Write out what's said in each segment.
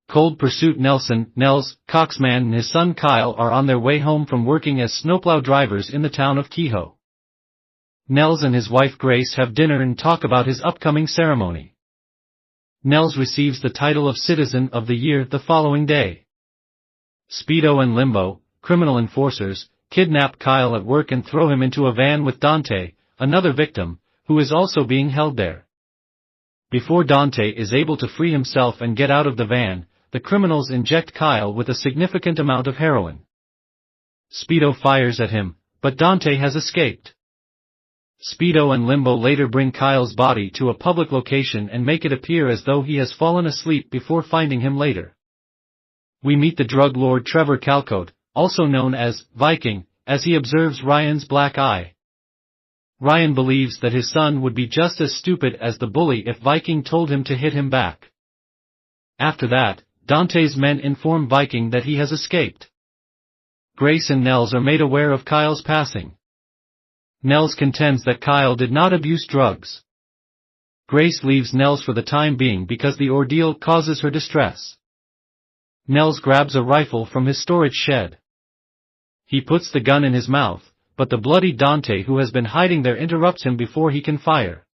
Cold Pursuit. Nelson, Nels, Coxman and his son Kyle are on their way home from working as snowplow drivers in the town of Kehoe. Nels and his wife Grace have dinner and talk about his upcoming ceremony. Nels receives the title of Citizen of the Year the following day. Speedo and Limbo, criminal enforcers, kidnap Kyle at work and throw him into a van with Dante, another victim, who is also being held there. Before Dante is able to free himself and get out of the van, the criminals inject Kyle with a significant amount of heroin. Speedo fires at him, but Dante has escaped. Speedo and Limbo later bring Kyle's body to a public location and make it appear as though he has fallen asleep before finding him later. We meet the drug lord Trevor Calcote, also known as Viking, as he observes Ryan's black eye. Ryan believes that his son would be just as stupid as the bully if Viking told him to hit him back. After that, Dante's men inform Viking that he has escaped. Grace and Nels are made aware of Kyle's passing. Nels contends that Kyle did not abuse drugs. Grace leaves Nels for the time being because the ordeal causes her distress. Nels grabs a rifle from his storage shed. He puts the gun in his mouth, but the bloody Dante who has been hiding there interrupts him before he can fire.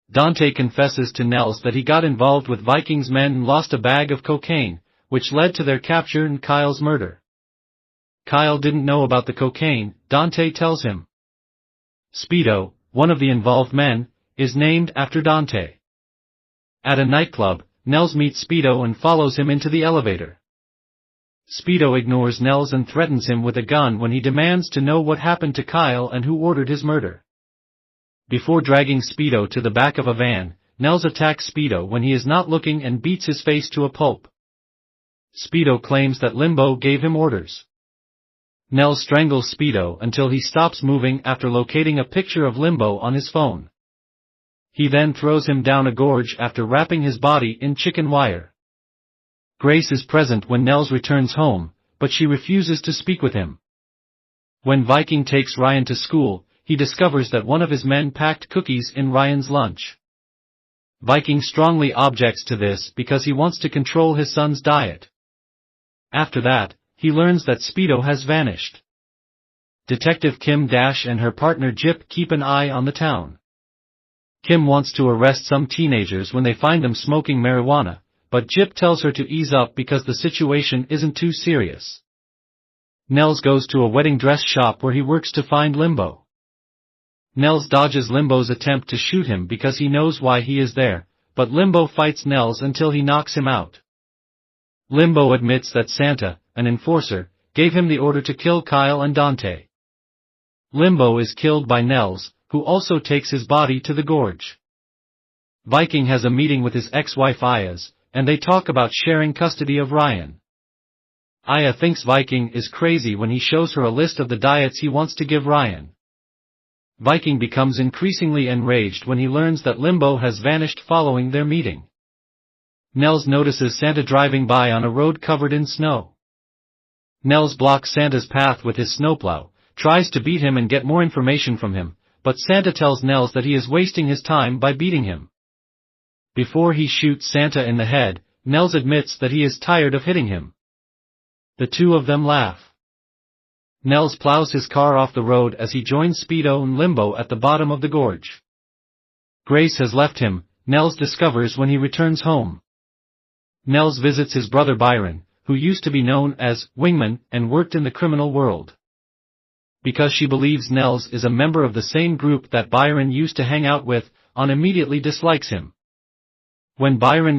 Dante confesses to Nels that he got involved with Viking's men and lost a bag of cocaine, which led to their capture and Kyle's murder. Kyle didn't know about the cocaine, Dante tells him. Speedo, one of the involved men, is named after Dante. At a nightclub, Nels meets Speedo and follows him into the elevator. Speedo ignores Nels and threatens him with a gun when he demands to know what happened to Kyle and who ordered his murder. Before dragging Speedo to the back of a van, Nels attacks Speedo when he is not looking and beats his face to a pulp. Speedo claims that Limbo gave him orders. Nels strangles Speedo until he stops moving after locating a picture of Limbo on his phone. He then throws him down a gorge after wrapping his body in chicken wire. Grace is present when Nels returns home, but she refuses to speak with him. When Viking takes Ryan to school, he discovers that one of his men packed cookies in Ryan's lunch. Viking strongly objects to this because he wants to control his son's diet. After that, he learns that Speedo has vanished. Detective Kim Dash and her partner Jip keep an eye on the town. Kim wants to arrest some teenagers when they find them smoking marijuana, but Jip tells her to ease up because the situation isn't too serious. Nels goes to a wedding dress shop where he works to find Limbo. Nels dodges Limbo's attempt to shoot him because he knows why he is there, but Limbo fights Nels until he knocks him out. Limbo admits that Santa, an enforcer, gave him the order to kill Kyle and Dante. Limbo is killed by Nels, who also takes his body to the gorge. Viking has a meeting with his ex-wife Ayaz, and they talk about sharing custody of Ryan. Aya thinks Viking is crazy when he shows her a list of the diets he wants to give Ryan. Viking becomes increasingly enraged when he learns that Limbo has vanished following their meeting. Nels notices Santa driving by on a road covered in snow. Nels blocks Santa's path with his snowplow, tries to beat him and get more information from him, but Santa tells Nels that he is wasting his time by beating him. Before he shoots Santa in the head, Nels admits that he is tired of hitting him. The two of them laugh. Nels plows his car off the road as he joins Speedo and Limbo at the bottom of the gorge. Grace has left him, Nels discovers when he returns home. Nels visits his brother Byron, who used to be known as Wingman and worked in the criminal world. Because she believes Nels is a member of the same group that Byron used to hang out with, Ann immediately dislikes him. When Byron